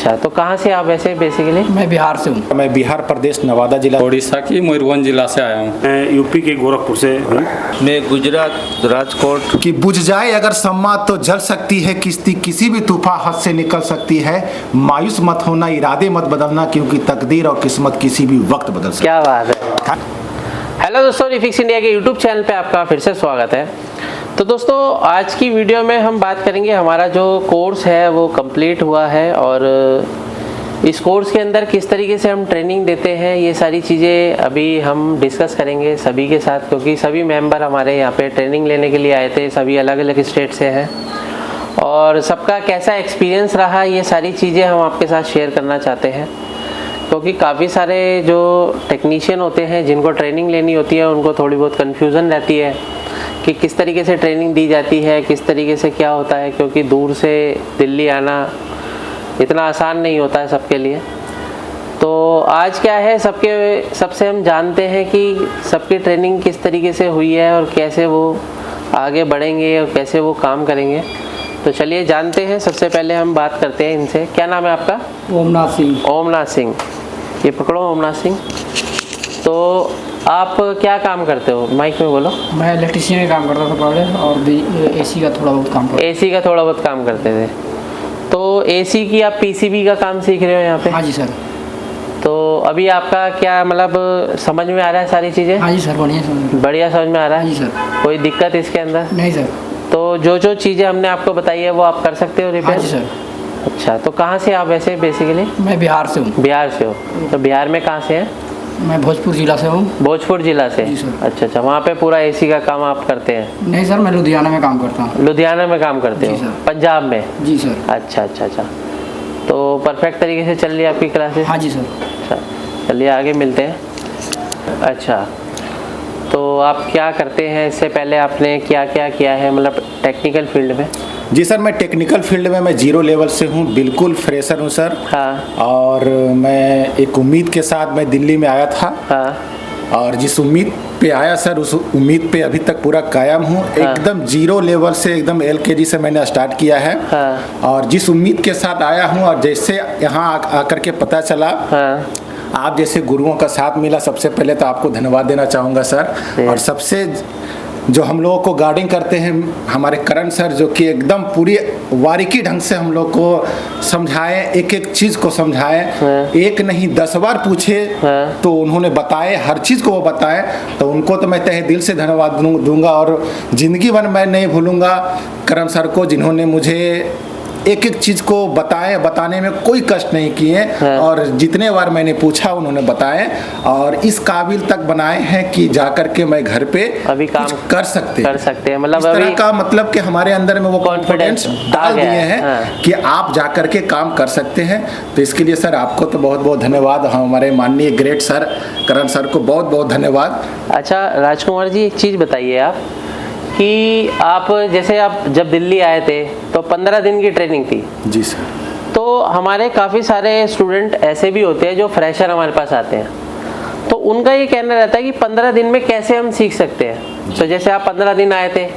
अच्छा, तो कहाँ से आप वैसे बेसिकली? मैं बिहार से हूँ। मैं बिहार प्रदेश नवादा जिला, उड़ीसा की मयूरभंज जिला से आया हूँ। मैं यूपी के गोरखपुर से हूँ। मैं गुजरात राजकोट। कि बुझ जाए अगर सम्मा तो जल सकती है किश्ती, किसी भी तूफान हाथ से निकल सकती है। मायूस मत होना, इरादे मत बदलना, क्योंकि तकदीर और किस्मत किसी भी वक्त बदल सकती है। क्या बात है। हेलो दोस्तों, रिफिक्स इंडिया के यूट्यूब चैनल पे आपका फिर से स्वागत है। तो दोस्तों, आज की वीडियो में हम बात करेंगे, हमारा जो कोर्स है वो कंप्लीट हुआ है और इस कोर्स के अंदर किस तरीके से हम ट्रेनिंग देते हैं, ये सारी चीज़ें अभी हम डिस्कस करेंगे सभी के साथ, क्योंकि सभी मेंबर हमारे यहाँ पे ट्रेनिंग लेने के लिए आए थे, सभी अलग अलग स्टेट से हैं और सबका कैसा एक्सपीरियंस रहा, ये सारी चीज़ें हम आपके साथ शेयर करना चाहते हैं। क्योंकि काफ़ी सारे जो टेक्नीशियन होते हैं जिनको ट्रेनिंग लेनी होती है, उनको थोड़ी बहुत कन्फ्यूज़न रहती है कि किस तरीके से ट्रेनिंग दी जाती है, किस तरीके से क्या होता है, क्योंकि दूर से दिल्ली आना इतना आसान नहीं होता है सबके लिए। तो आज क्या है, सबसे हम जानते हैं कि सबकी ट्रेनिंग किस तरीके से हुई है और कैसे वो आगे बढ़ेंगे और कैसे वो काम करेंगे। तो चलिए जानते हैं। सबसे पहले हम बात करते हैं इनसे। क्या नाम है आपका? ओमनाथ सिंह। ओमनाथ सिंह, ये पकड़ो ओमनाथ सिंह। तो आप क्या काम करते हो? माइक में बोलो। मैं इलेक्ट्रीशियन का काम करता था पहले और भी एसी का थोड़ा बहुत काम करता। एसी का थोड़ा बहुत काम करते थे। तो एसी की आप पीसीबी का काम सीख रहे हो यहाँ पे? हाँ जी सर। तो अभी आपका क्या मतलब समझ में आ रहा है सारी चीज़ें? हाँ जी सर, बढ़िया समझ में आ रहा है? हाँ जी सर। कोई दिक्कत इसके अंदर? नहीं सर। तो जो चीज़ें हमने आपको बताई है वो आप कर सकते हो रिपेयर? हाँ जी सर। अच्छा, तो कहाँ से आप वैसे बेसिकली? मैं बिहार से हूँ। बिहार से हो? तो बिहार में कहाँ से हैं? मैं भोजपुर जिला से हूँ। भोजपुर जिला से? जी सर। अच्छा, वहाँ पे पूरा एसी का काम आप करते हैं? नहीं सर, मैं लुधियाना में काम करता हूँ। लुधियाना में काम करते हो? जी सर। पंजाब में? जी सर। अच्छा। तो परफेक्ट तरीके से चल रही है आपकी क्लासेस? हाँ जी सर। अच्छा, चलिए आगे मिलते हैं। अच्छा, तो आप क्या करते हैं? इससे पहले आपने क्या क्या किया है, मतलब टेक्निकल फील्ड में? जी सर, मैं टेक्निकल फील्ड में मैं जीरो लेवल से हूँ, बिल्कुल फ्रेशर हूँ सर। हाँ। और मैं एक उम्मीद के साथ मैं दिल्ली में आया था। हाँ। और जिस उम्मीद पे आया सर, उस उम्मीद पे अभी तक पूरा कायम हूँ। हाँ। एकदम जीरो लेवल से, एकदम LKG से मैंने स्टार्ट किया है। हाँ। और जिस उम्मीद के साथ आया हूँ और जैसे यहाँ आकर के पता चला, हाँ। आप जैसे गुरुओं का साथ मिला, सबसे पहले तो आपको धन्यवाद देना चाहूँगा सर। और सबसे जो हम लोगों को गाइडिंग करते हैं हमारे करण सर, जो कि एकदम पूरी बारीकी ढंग से हम लोग को समझाए, एक एक चीज़ को समझाए। हाँ। एक नहीं 10 बार पूछे। हाँ। तो उन्होंने बताए, हर चीज़ को वो बताए। तो उनको तो मैं तहे दिल से धन्यवाद दूंगा और ज़िंदगी भर मैं नहीं भूलूंगा करण सर को, जिन्होंने मुझे एक एक चीज़ को बताने में कोई कष्ट नहीं किए। हाँ। और जितने बार मैंने पूछा उन्होंने बताए और इस काबिल तक बनाए हैं कि जाकर के मैं घर पे अभी काम कर सकते हैं। मतलब इस तरह अभी का, मतलब कि हमारे अंदर में वो कॉन्फिडेंस डाल दिए हैं। हाँ। कि आप जाकर के काम कर सकते हैं। तो इसके लिए सर आपको तो बहुत बहुत धन्यवाद। हमारे माननीय ग्रेट सर करण सर को बहुत बहुत धन्यवाद। अच्छा राजकुमार जी, एक चीज़ बताइए आप कि आप जैसे आप जब दिल्ली आए थे तो 15 दिन की ट्रेनिंग थी। जी सर। तो हमारे काफ़ी सारे स्टूडेंट ऐसे भी होते हैं जो फ्रेशर हमारे पास आते हैं, तो उनका ये कहना रहता है कि 15 दिन में कैसे हम सीख सकते हैं। तो जैसे आप 15 दिन आए थे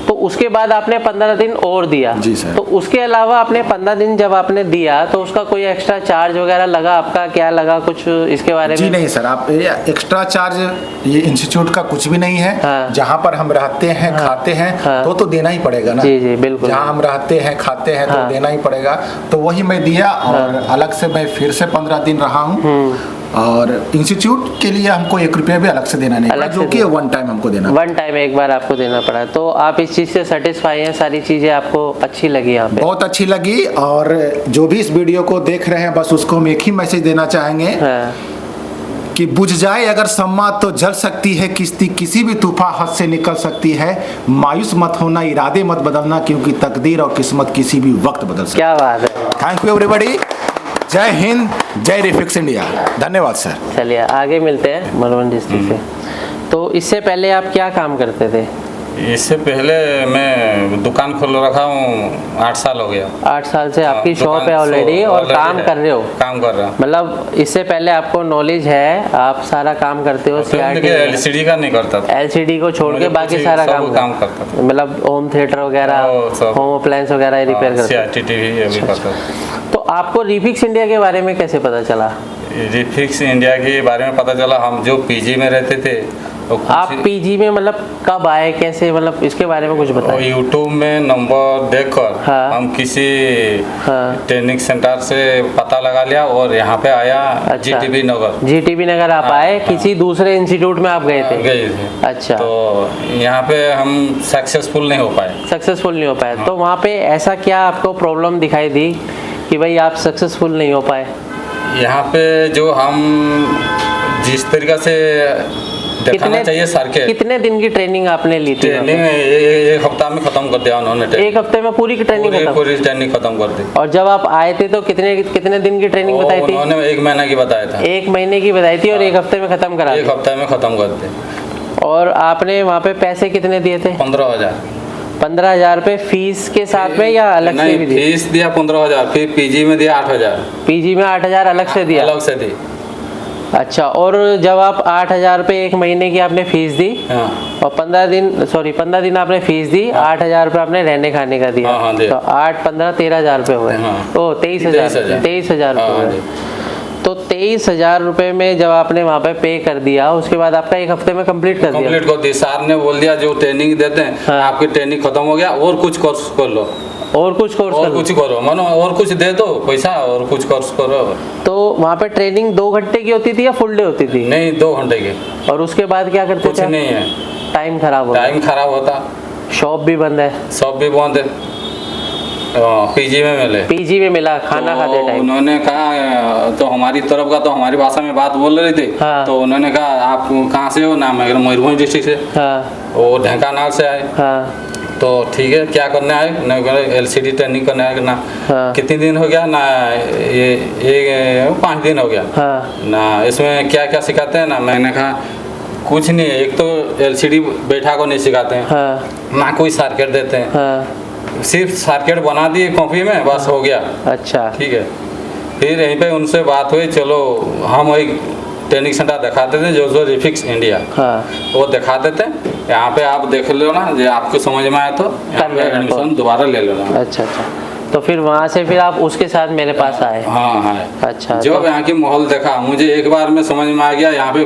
तो उसके बाद आपने 15 दिन और दिया। जी सर। तो उसके अलावा आपने 15 दिन जब आपने दिया तो उसका कोई एक्स्ट्रा चार्ज वगैरह लगा आपका? क्या लगा कुछ इसके बारे में? जी नहीं सर, आप एक्स्ट्रा चार्ज ये इंस्टीट्यूट का कुछ भी नहीं है। हाँ। जहाँ पर हम रहते हैं, हाँ। खाते हैं, हाँ। तो देना ही पड़ेगा ना। जी बिल्कुल। जहाँ हम रहते हैं, खाते हैं, हाँ। तो देना ही पड़ेगा। तो वही मैं दिया और अलग से मैं फिर से 15 दिन रहा हूँ। और इंस्टीट्यूट के लिए हमको 1 रुपया भी अलग से देना नहीं पड़ा, जो कि 1 टाइम हमको देना। 1 टाइम एक बार आपको देना पड़ा। तो आप इस चीज़ से सेटिस्फाई हैं? सारी चीज़ें आपको अच्छी लगी यहाँ पे? बहुत अच्छी लगी। और जो भी इस वीडियो को देख रहे हैं, बस उसको हम एक ही मैसेज देना चाहेंगे। हाँ। कि बुझ जाए अगर सम्मा तो जल सकती है किश्ती, किसी भी तूफान हाथ से निकल सकती है। मायूस मत होना, इरादे मत बदलना, क्योंकि तकदीर और किस्मत किसी भी वक्त बदल सकती है। क्या बात है। Thank you everybody. जय हिंद, जय रिफिक्स इंडिया। धन्यवाद सर। चलिए आगे मिलते हैं मधुबन डिस्ट्रिक्ट से। तो इससे पहले आप क्या काम करते थे? इससे पहले मैं दुकान खोल रखा हूँ, 8 साल हो गया। 8 साल से आपकी शॉप दुकान है ऑलरेडी और काम कर रहे हो? काम कर रहा हूँ। मतलब इससे पहले आपको नॉलेज है, आप सारा काम करते हो? LCD का नहीं करता था। LCD को छोड़ के बाकी सारा काम करता था। मतलब होम थिएटर वगैरह, होम अप्लायंस वगैरह रिपेयर करते? CRT TV ये भी करता था। तो आपको रिफिक्स इंडिया के बारे में कैसे पता चला? रिफिक्स इंडिया के बारे में पता चला, हम जो पीजी में रहते थे तो आप पीजी में मतलब कब आए, कैसे, मतलब इसके बारे में कुछ बताएं। यूट्यूब में नंबर देखकर हाँ। हम किसी हाँ। ट्रेनिंग सेंटर से पता लगा लिया और यहाँ पे आया। अच्छा। जीटीबी नगर। जीटीबी नगर आप हाँ, आए, हाँ। किसी दूसरे इंस्टीट्यूट में आप गए थे? गए थे। अच्छा। तो यहाँ पे हम सक्सेसफुल नहीं हो पाए। सक्सेसफुल नहीं हो पाए। तो वहाँ पे ऐसा क्या आपको प्रॉब्लम दिखाई दी कि भाई आप सक्सेसफुल नहीं हो पाए? यहाँ पे जो हम जिस तरीके से दिखाना चाहिए सर के, कितने दिन की ट्रेनिंग आपने ली थी? ट्रेनिंग एक हफ्ता में खत्म कर दिया उन्होंने। एक हफ्ते में पूरी की ट्रेनिंग खत्म? पूरी ट्रेनिंग खत्म कर दी। और जब आप आए थे तो कितने कितने दिन की ट्रेनिंग बताई थी? उन्होंने 1 महीना की बताया था। 1 महीने की बताई थी और 1 हफ्ते में खत्म करा एक दी। हफ्ते में खत्म कर दी। और आपने वहाँ पे पैसे कितने दिए थे? 15,000। 15,000 रुपये फीस के साथ में या अलग से भी दिए? फीस दिया 15,000, फिर पीजी में दिया 8,000। पीजी में 8,000 अलग से दिया? अलग से दी। अच्छा। और जब आप 8,000 रुपये 1 महीने की आपने फीस दी, हाँ। और 15 दिन आपने फीस दी, 8,000 रुपये आपने रहने खाने का दिया। हाँ, दिया। तो 8, 15, 13,000 रुपये हुए। हाँ। ओ 23,000 23,000 रुपये हाँ, हुए। तो 23,000 रुपये में जब आपने वहाँ पे पे कर दिया, उसके बाद आपका 1 हफ्ते में कंप्लीट कर दिया? कंप्लीट कर दी। सर ने बोल दिया जो ट्रेनिंग देते हैं, हाँ। आपकी ट्रेनिंग खत्म हो गया और कुछ कोर्स कर लो। और कुछ कोर्स और कर कुछ करो, मानो और कुछ दे दो पैसा और कुछ कोर्स करो। तो वहाँ पे ट्रेनिंग 2 घंटे की होती थी या फुल डे होती थी? नहीं, 2 घंटे की। और उसके बाद क्या करते कुछ थे? नहीं है। टाइम खराब होता? टाइम खराब होता। शॉप भी बंद है? सब भी बंद है। पीजी में मिले। पीजी में मिला खाना खाते तो टाइम? उन्होंने कहा, तो हमारी तरफ का तो हमारी भाषा में बात बोल रही थी। हाँ। तो उन्होंने कहा आप कहाँ से हो? नाम है मयूरभंज डिस्ट्रिक्ट से। हाँ। वो ढेंकानाल से आए। हाँ। तो ठीक है, क्या करने आए? LCD ट्रेनिंग करने आए ना। हाँ। कितने दिन हो गया ना? ये 5 दिन हो गया। हाँ। ना इसमें क्या क्या सिखाते हैं ना? मैंने कहा कुछ नहीं है। एक तो LCD बैठा को नहीं सिखाते हैं। हाँ। ना कोई सर्किट देते हैं। हाँ। सिर्फ सर्किट बना दिए कॉपी में, बस हो गया। अच्छा। ठीक है। फिर यहीं पे उनसे बात हुई, चलो हम एक ट्रेनिंग सेंटर दिखाते थे जो रिफिक्स इंडिया। हाँ। वो दिखाते थे। यहाँ पे आप देख लो ना, जो आपको समझ में आया तो यहाँ पे एडमिशन दोबारा ले लेना। अच्छा अच्छा। तो फिर वहाँ से फिर आप उसके साथ मेरे पास आए? हाँ हाँ। अच्छा। जो तो यहाँ की माहौल देखा, मुझे एक बार में समझ में आ गया यहाँ पे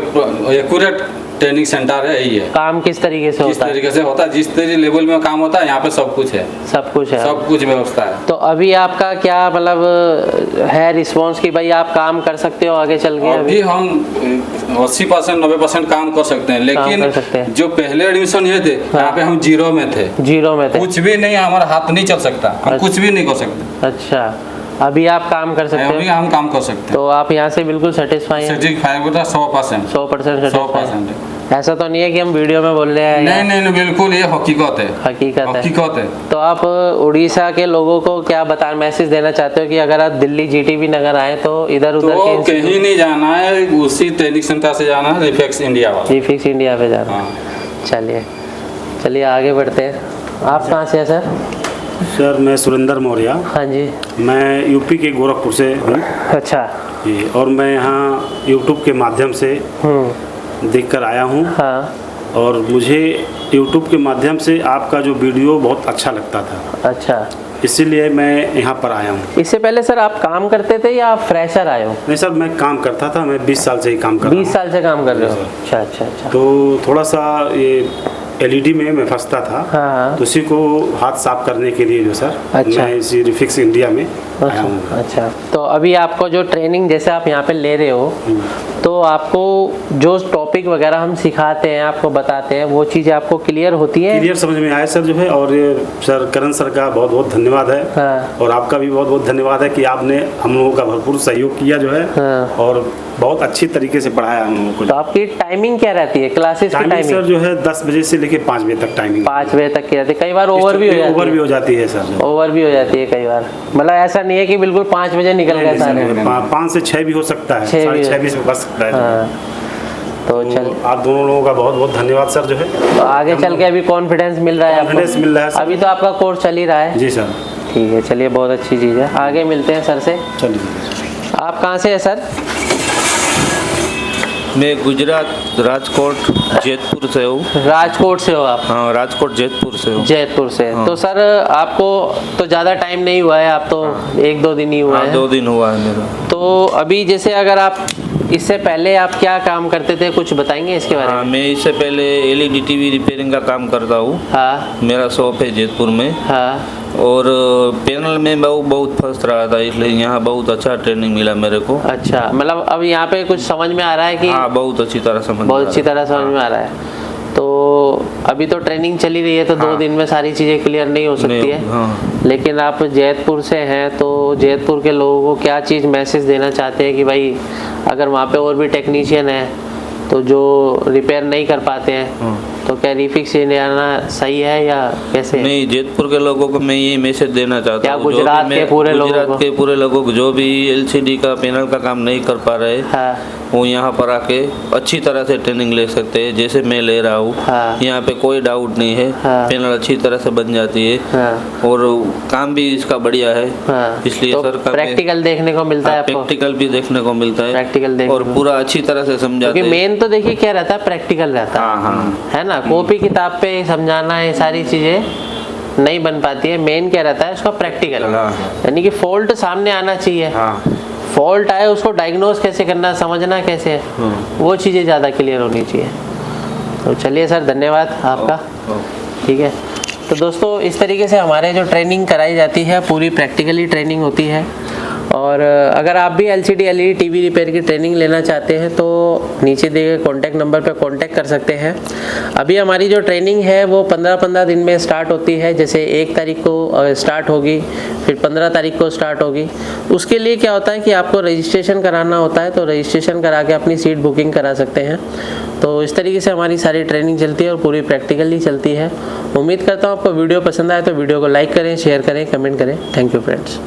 एक्यूरेट ट्रेनिंग सेंटर है, यही है। काम किस तरीके से किस होता है? तरीके से होता है, जिस तरीके लेवल में काम होता है, यहाँ पे सब कुछ है। सब कुछ है? सब कुछ व्यवस्था है। तो अभी आपका क्या मतलब है रिस्पांस कि भाई आप काम कर सकते हो आगे चल के? अभी हम 80% 90% काम कर सकते हैं, कर सकते लेकिन हैं। जो पहले एडमिशन हुए थे यहाँ पे हम 0 में थे। 0 में थे? कुछ भी नहीं, हमारा हाथ नहीं चल सकता, हम कुछ भी नहीं कर सकते। अच्छा। अभी आप काम कर सकते अभी हो? हम काम कर सकते हैं। तो आप यहाँ से बिल्कुल सेटिस्फाई हैं? 100%। 100% सेटिस्फाई? 100%। ऐसा तो नहीं है कि हम वीडियो में बोल रहे हैं? नहीं नहीं नहीं, बिल्कुल ये हकीकत है। हकीकत है? हकीकत है। तो आप उड़ीसा के लोगों को क्या मैसेज देना चाहते हो कि अगर आप दिल्ली GTB नगर आए तो इधर उधर तो कहीं नहीं जाना है, उसी ट्रेनिंग सेंटर से जाना है, रिफिक्स इंडिया वाला। रिफिक्स इंडिया पे जाना? हाँ। चलिए आगे बढ़ते हैं। आप कहाँ से हैं सर? सर मैं सुरेंद्र मौर्य। हाँ जी। मैं यूपी के गोरखपुर से हूँ अच्छा। जी। और मैं यहाँ यूट्यूब के माध्यम से देखकर आया हूँ। हाँ। और मुझे यूट्यूब के माध्यम से आपका जो वीडियो बहुत अच्छा लगता था। अच्छा। इसीलिए मैं यहाँ पर आया हूँ। इससे पहले सर आप काम करते थे या आप फ्रेशर आए हो? नहीं सर, मैं काम करता था। मैं 20 साल से ही काम कर रहा हूँ। 20 साल से काम कर रहे हो? जी अच्छा अच्छा अच्छा। तो थोड़ा सा ये LED में मैं फंसता था। हाँ। तो उसी को हाथ साफ करने के लिए जो सर, अच्छा। मैं इसी रिफिक्स इंडिया में आया हूँ। अच्छा। तो अभी आपको जो ट्रेनिंग जैसे आप यहाँ पे ले रहे हो, तो आपको जो टॉपिक वगैरह हम सिखाते हैं, आपको बताते हैं, वो चीज़ें आपको क्लियर होती है? क्लियर समझ में आया सर जो है। और ये सर करण सर का बहुत बहुत धन्यवाद है। हाँ। और आपका भी बहुत बहुत धन्यवाद है कि आपने हम लोगों का भरपूर सहयोग किया जो है। हाँ। और बहुत अच्छी तरीके से पढ़ाया हम लोगों को। तो आपकी टाइमिंग क्या रहती है क्लासेस की? टाइमिंग सर जो है 10 बजे से लेके 5 बजे तक टाइमिंग। 5 बजे तक की रहती है? कई बार ओवर भी हो जाती है? ओवर भी हो जाती है सर। ओवर भी हो जाती है कई बार? मतलब ऐसा नहीं है कि बिल्कुल 5 बजे निकल गए सारे? 5 से 6 भी हो सकता है, 6:30 भी बस सकता है। हाँ। तो चल आप दोनों लोगों का बहुत बहुत धन्यवाद सर जो है। तो आगे चल के अभी कॉन्फिडेंस मिल रहा है आपको? कॉन्फिडेंस मिल रहा है सर। अभी तो आपका कोर्स चल ही रहा है? जी सर। ठीक है, चलिए बहुत अच्छी चीज़ है। आगे मिलते हैं सर से। चलिए। आप कहाँ से हैं सर? मैं गुजरात राजकोट जयपुर से हूँ। राजकोट से हो आप? हाँ, राजकोट जयपुर से हूँ। जयपुर से। हाँ। तो सर आपको तो ज़्यादा टाइम नहीं हुआ है, आप तो 1-2 दिन ही हुआ हाँ, है। 2 दिन हुआ है मेरा। तो अभी जैसे अगर आप इससे पहले आप क्या काम करते थे, कुछ बताएंगे इसके बारे हाँ, में? मैं इससे पहले LED TV रिपेयरिंग का काम करता हूँ। हाँ मेरा शॉप है जयपुर में। हाँ। और पैनल में बहुत फर्स्ट रहा था, इसलिए यहाँ बहुत अच्छा ट्रेनिंग मिला मेरे को। अच्छा, मतलब अब यहाँ पे कुछ समझ में आ रहा है कि? हाँ, बहुत अच्छी तरह समझ बहुत अच्छी तरह समझ में आ रहा है। तो अभी तो ट्रेनिंग चली रही है, तो 2 दिन में सारी चीज़ें क्लियर नहीं हो सकती है। हाँ। लेकिन आप जयपुर से हैं, तो जयपुर के लोगों को क्या चीज़ मैसेज देना चाहते हैं कि भाई अगर वहाँ पे और भी टेक्नीशियन है तो जो रिपेयर नहीं कर पाते हैं, तो क्या रिफिक्स इंडिया आना सही है या कैसे? नहीं, जयपुर के लोगों को मैं ये मैसेज देना चाहता क्या हूँ, गुजरात के पूरे लोगों को? गुजरात के पूरे लोगों को जो भी LCD का पैनल का काम नहीं कर पा रहे, हाँ वो यहाँ पर आके अच्छी तरह से ट्रेनिंग ले सकते हैं, जैसे मैं ले रहा हूँ। हाँ। यहाँ पे कोई डाउट नहीं है। हाँ। पैनल अच्छी तरह से बन जाती है। हाँ और काम भी इसका बढ़िया है। हाँ। इसलिए तो सर प्रैक्टिकल देखने को मिलता है आपको? प्रैक्टिकल भी देखने को मिलता है। प्रैक्टिकल देखने और को। पूरा अच्छी तरह से समझाते क्योंकि हैं। मेन तो देखिए क्या रहता है, प्रैक्टिकल रहता है। हाँ, हाँ। है ना, कॉपी किताब पे समझाना ये सारी चीज़ें नहीं बन पाती है। मेन क्या रहता है उसका, प्रैक्टिकल। हाँ। यानी कि फॉल्ट सामने आना चाहिए। हाँ। फॉल्ट आए उसको डायग्नोज कैसे करना, समझना कैसे है, वो चीज़ें ज़्यादा क्लियर होनी चाहिए। तो चलिए सर, धन्यवाद आपका। ठीक है। तो दोस्तों, इस तरीके से हमारे जो ट्रेनिंग कराई जाती है पूरी प्रैक्टिकली ट्रेनिंग होती है। और अगर आप भी LCD LED TV रिपेयर की ट्रेनिंग लेना चाहते हैं तो नीचे दिए गए कॉन्टैक्ट नंबर पर कॉन्टैक्ट कर सकते हैं। अभी हमारी जो ट्रेनिंग है वो 15-15 दिन में स्टार्ट होती है। जैसे 1 तारीख को स्टार्ट होगी, फिर 15 तारीख को स्टार्ट होगी। उसके लिए क्या होता है कि आपको रजिस्ट्रेशन कराना होता है, तो रजिस्ट्रेशन करा के अपनी सीट बुकिंग करा सकते हैं। तो इस तरीके से हमारी सारी ट्रेनिंग चलती है और पूरी प्रैक्टिकली चलती है। उम्मीद करता हूँ आपको वीडियो पसंद आए तो वीडियो को लाइक करें, शेयर करें, कमेंट करें। Thank you friends.